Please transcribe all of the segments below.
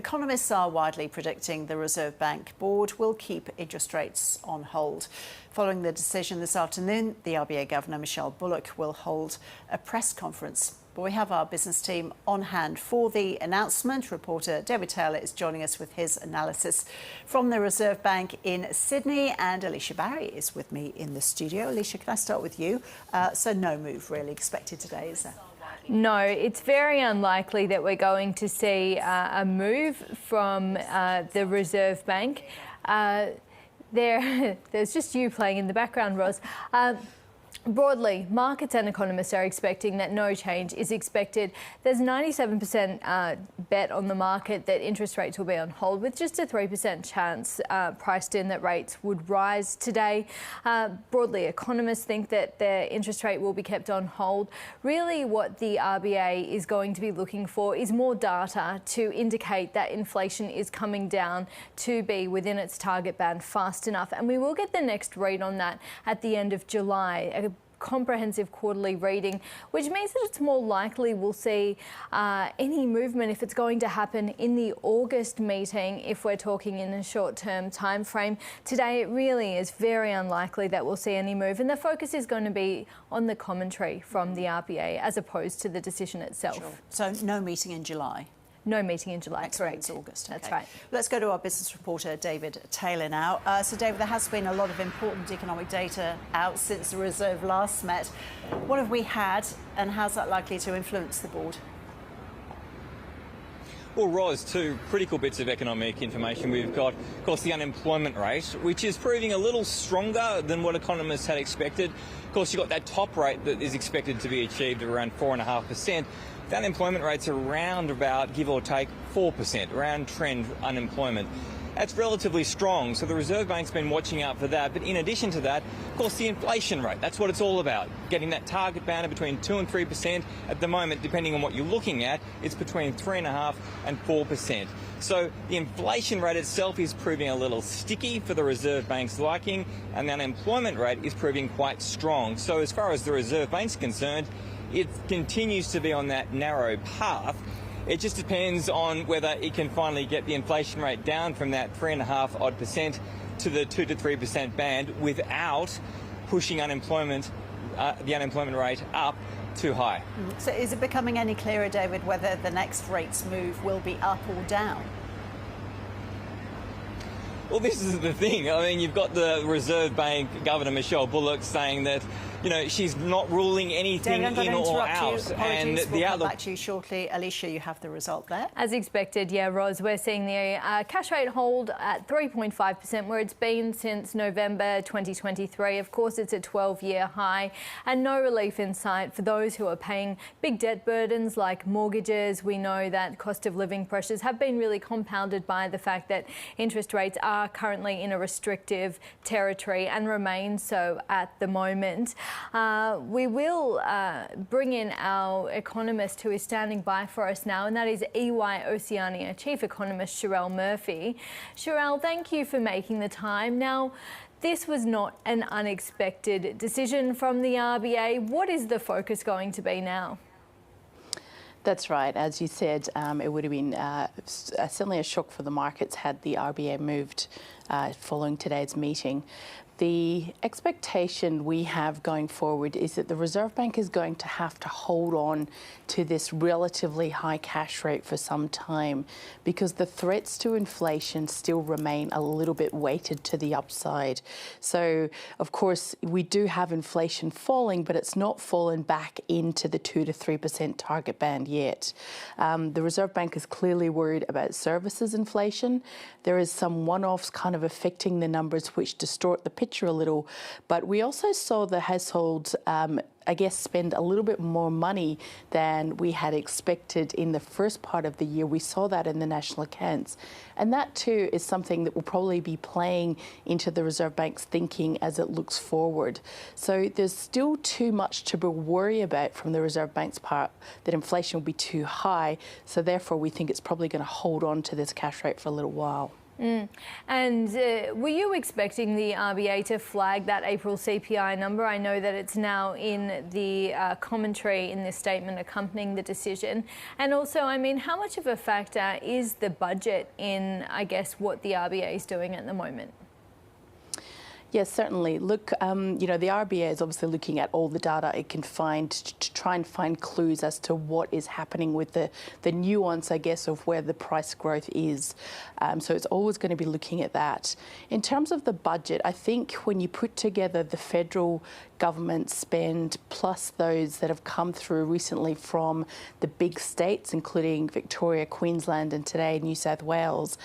Economists are widely predicting the Reserve Bank Board will keep interest rates on hold. Following the decision this afternoon, the RBA Governor Michelle Bullock will hold a press conference. But we have our business team on hand for the announcement. Reporter David Taylor is joining us with his analysis from the Reserve Bank in Sydney, and Alicia Barry is with me in the studio. Alicia, can I start with you? So no move really expected today, is there? No, it's very unlikely that we're going to see a move from the Reserve Bank. There's just you playing in the background, Ros. Broadly, markets and economists are expecting that no change is expected. There's 97% bet on the market that interest rates will be on hold, with just a 3% chance priced in that rates would rise today. Broadly, economists think that the interest rate will be kept on hold. Really, what the RBA is going to be looking for is more data to indicate that inflation is coming down to be within its target band fast enough. And we will get the next read on that at the end of July. A comprehensive quarterly reading, which means that it's more likely we'll see any movement if it's going to happen in the August meeting, if we're talking in a short-term time frame. Today, it really is very unlikely that we'll see any move, and the focus is going to be on the commentary from the RBA as opposed to the decision itself. Sure. So no meeting in July? No meeting in July, Next correct. Week's August. Okay. That's right. Let's go to our business reporter, David Taylor, now. So, David, there has been a lot of important economic data out since the Reserve last met. What have we had, and how's that likely to influence the board? Well, Ros, two critical bits of economic information. We've got, of course, the unemployment rate, which is proving a little stronger than what economists had expected. Of course, you've got that top rate that is expected to be achieved at around 4.5%. The unemployment rate's around about, give or take, 4%, around trend unemployment. That's relatively strong, so the Reserve Bank's been watching out for that. But in addition to that, of course, the inflation rate, that's what it's all about. Getting that target band of between 2 and 3%. At the moment, depending on what you're looking at, it's between 3.5% and 4%. So the inflation rate itself is proving a little sticky for the Reserve Bank's liking, and the unemployment rate is proving quite strong. So as far as the Reserve Bank's concerned, it continues to be on that narrow path. It just depends on whether it can finally get the inflation rate down from that 3.5% to the 2 to 3% band without pushing the unemployment rate up too high. So is it becoming any clearer, David, whether the next rates move will be up or down? Well, this is the thing. I mean, you've got the Reserve Bank Governor Michelle Bullock saying that, she's not ruling anything David, in or out. And we'll come back to you shortly. Alicia, you have the result there. As expected, yeah, Ros, we're seeing the cash rate hold at 3.5%, where it's been since November 2023. Of course, it's a 12-year high, and no relief in sight for those who are paying big debt burdens like mortgages. We know that cost of living pressures have been really compounded by the fact that interest rates are currently in a restrictive territory and remain so at the moment. We will bring in our economist who is standing by for us now, and that is EY Oceania Chief Economist Sherelle Murphy. Sherelle, thank you for making the time. Now, this was not an unexpected decision from the RBA. What is the focus going to be now? That's right. As you said, it would have been certainly a shock for the markets had the RBA moved following today's meeting. The expectation we have going forward is that the Reserve Bank is going to have to hold on to this relatively high cash rate for some time, because the threats to inflation still remain a little bit weighted to the upside. So, of course, we do have inflation falling, but it's not fallen back into the 2 to 3% target band yet. The Reserve Bank is clearly worried about services inflation. There is some one-offs kind of affecting the numbers which distort the picture a little, but we also saw the households spend a little bit more money than we had expected in the first part of the year. We saw that in the national accounts. And that too is something that will probably be playing into the Reserve Bank's thinking as it looks forward. So there's still too much to worry about from the Reserve Bank's part, that inflation will be too high. So therefore we think it's probably going to hold on to this cash rate for a little while. And were you expecting the RBA to flag that April CPI number? I know that it's now in the commentary in this statement accompanying the decision. And also, I mean, how much of a factor is the budget in, I guess, what the RBA is doing at the moment? Yes, certainly. Look, the RBA is obviously looking at all the data it can find to try and find clues as to what is happening with the nuance, I guess, of where the price growth is. So it's always going to be looking at that. In terms of the budget, I think when you put together the federal government spend plus those that have come through recently from the big states, including Victoria, Queensland, and today New South Wales,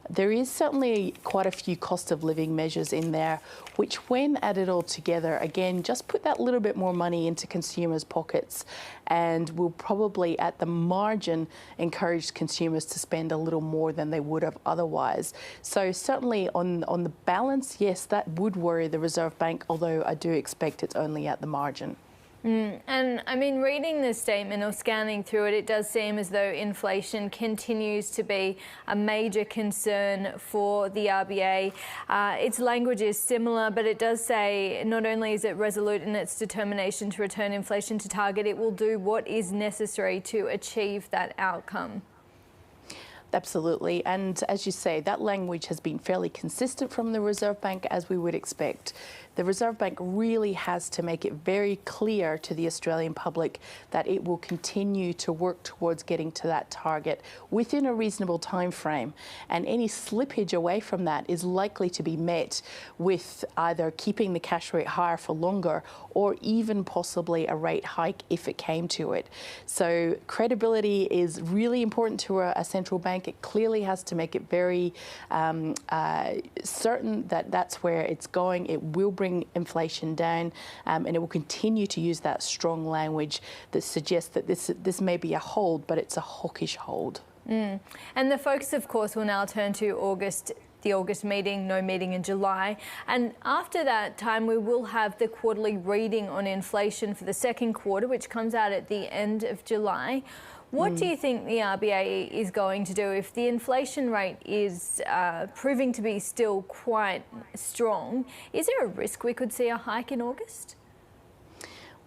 there is certainly quite a few cost of living measures in there, which when added all together, again, just put that little bit more money into consumers' pockets and will probably at the margin encourage consumers to spend a little more than they would have otherwise. So certainly on the balance, yes, that would worry the Reserve Bank, although I do expect it's only at the margin. And I mean, reading this statement or scanning through it, it does seem as though inflation continues to be a major concern for the RBA. Its language is similar, but it does say not only is it resolute in its determination to return inflation to target, it will do what is necessary to achieve that outcome. Absolutely. And as you say, that language has been fairly consistent from the Reserve Bank, as we would expect. The Reserve Bank really has to make it very clear to the Australian public that it will continue to work towards getting to that target within a reasonable time frame. And any slippage away from that is likely to be met with either keeping the cash rate higher for longer or even possibly a rate hike if it came to it. So credibility is really important to a central bank. It clearly has to make it very certain that that's where it's going. It will bring inflation down, and it will continue to use that strong language that suggests that this may be a hold, but it's a hawkish hold. And the focus, of course, will now turn to the August meeting, no meeting in July. And after that time, we will have the quarterly reading on inflation for the second quarter, which comes out at the end of July. What do you think the RBA is going to do if the inflation rate is proving to be still quite strong? Is there a risk we could see a hike in August?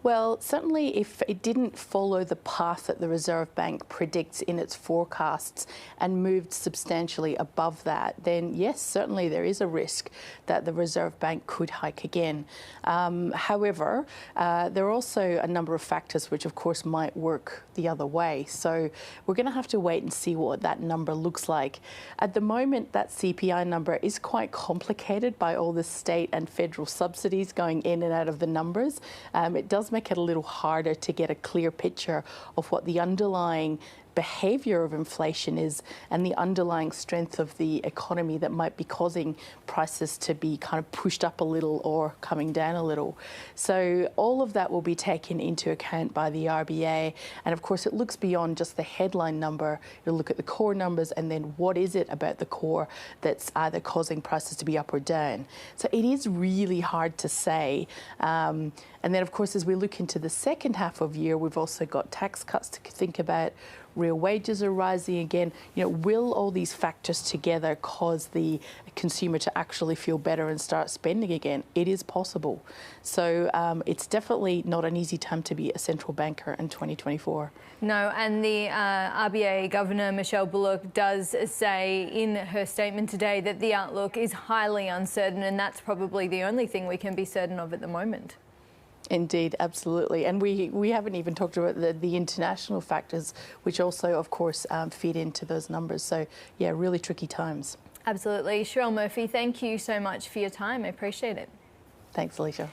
Well, certainly if it didn't follow the path that the Reserve Bank predicts in its forecasts and moved substantially above that, then yes, certainly there is a risk that the Reserve Bank could hike again. However, there are also a number of factors which of course might work the other way. So we're going to have to wait and see what that number looks like. At the moment, that CPI number is quite complicated by all the state and federal subsidies going in and out of the numbers. It does make it a little harder to get a clear picture of what the underlying behaviour of inflation is and the underlying strength of the economy that might be causing prices to be kind of pushed up a little or coming down a little. So all of that will be taken into account by the RBA, and of course it looks beyond just the headline number. It'll look at the core numbers and then what is it about the core that's either causing prices to be up or down. So it is really hard to say. And then of course as we look into the second half of the year, we've also got tax cuts to think about. Real wages are rising again. Will all these factors together cause the consumer to actually feel better and start spending again? It is possible. So it's definitely not an easy time to be a central banker in 2024. No, and the RBA Governor Michelle Bullock does say in her statement today that the outlook is highly uncertain, and that's probably the only thing we can be certain of at the moment. Indeed, absolutely. And we haven't even talked about the international factors, which also, of course, feed into those numbers. So, yeah, really tricky times. Absolutely. Cheryl Murphy, thank you so much for your time. I appreciate it. Thanks, Alicia.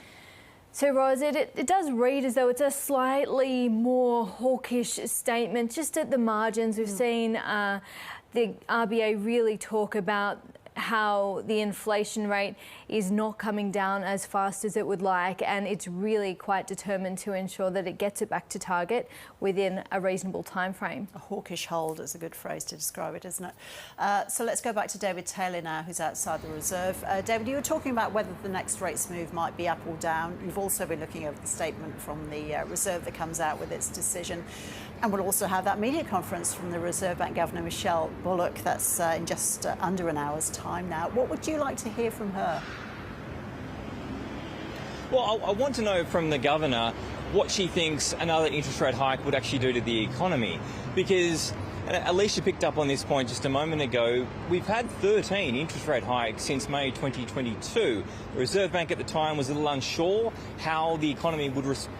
So, Ros, it does read as though it's a slightly more hawkish statement. Just at the margins, we've seen the RBA really talk about how the inflation rate is not coming down as fast as it would like, and it's really quite determined to ensure that it gets it back to target within a reasonable time frame. A hawkish hold is a good phrase to describe it, isn't it? So let's go back to David Taylor now, who's outside the Reserve. David, you were talking about whether the next rates move might be up or down. You've also been looking over the statement from the Reserve that comes out with its decision. And we'll also have that media conference from the Reserve Bank Governor Michelle Bullock. That's in just under an hour's time now. What would you like to hear from her? Well, I want to know from the Governor what she thinks another interest rate hike would actually do to the economy. Because, and Alicia picked up on this point just a moment ago, we've had 13 interest rate hikes since May 2022. The Reserve Bank at the time was a little unsure how the economy would respond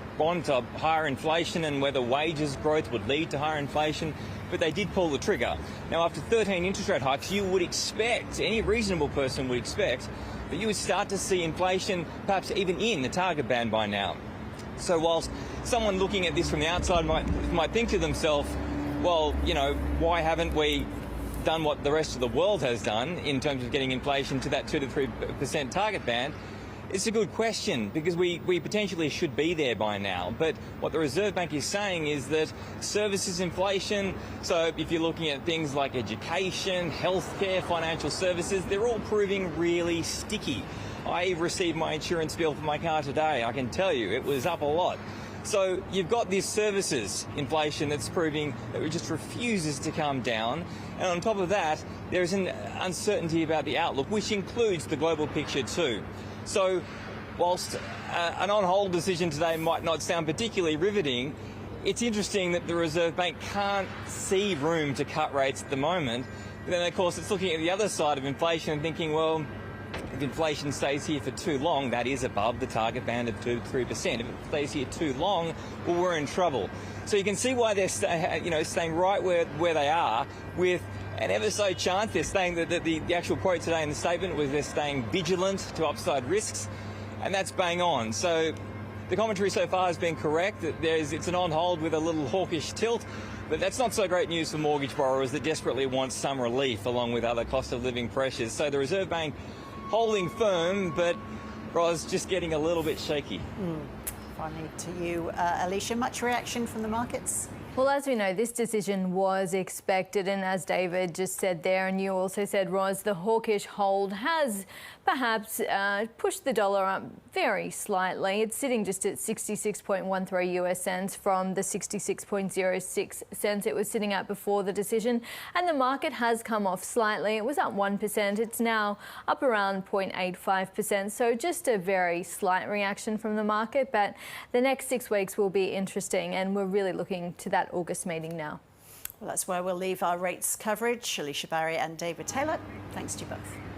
to higher inflation and whether wages growth would lead to higher inflation, but they did pull the trigger. Now, after 13 interest rate hikes, you would expect, any reasonable person would expect, that you would start to see inflation perhaps even in the target band by now. So whilst someone looking at this from the outside might think to themselves, well, you know, why haven't we done what the rest of the world has done in terms of getting inflation to that 2 to 3% target band? It's a good question, because we potentially should be there by now. But what the Reserve Bank is saying is that services inflation, so if you're looking at things like education, healthcare, financial services, they're all proving really sticky. I received my insurance bill for my car today. I can tell you it was up a lot. So you've got this services inflation that's proving that it just refuses to come down. And on top of that, there is an uncertainty about the outlook, which includes the global picture too. So whilst an on-hold decision today might not sound particularly riveting, it's interesting that the Reserve Bank can't see room to cut rates at the moment. But then, of course, it's looking at the other side of inflation and thinking, well, if inflation stays here for too long, that is above the target band of 2 to 3%. If it stays here too long, well, we're in trouble. So you can see why they're staying right where they are, with an ever so chance. They're saying that the actual quote today in the statement was they're staying vigilant to upside risks, and that's bang on. So the commentary so far has been correct, that it's an on-hold with a little hawkish tilt, but that's not so great news for mortgage borrowers that desperately want some relief along with other cost of living pressures. So the Reserve Bank holding firm, but Roz, just getting a little bit shaky. Finally to you, Alicia, much reaction from the markets? Well, as we know, this decision was expected, and as David just said there, and you also said, Roz, the hawkish hold has perhaps pushed the dollar up very slightly. It's sitting just at 66.13 US cents from the 66.06 cents it was sitting at before the decision, and the market has come off slightly. It was up 1%. It's now up around 0.85%, so just a very slight reaction from the market, but the next 6 weeks will be interesting, and we're really looking to that August meeting now. Well, that's where we'll leave our rates coverage. Alicia Barry and David Taylor, thanks to you both.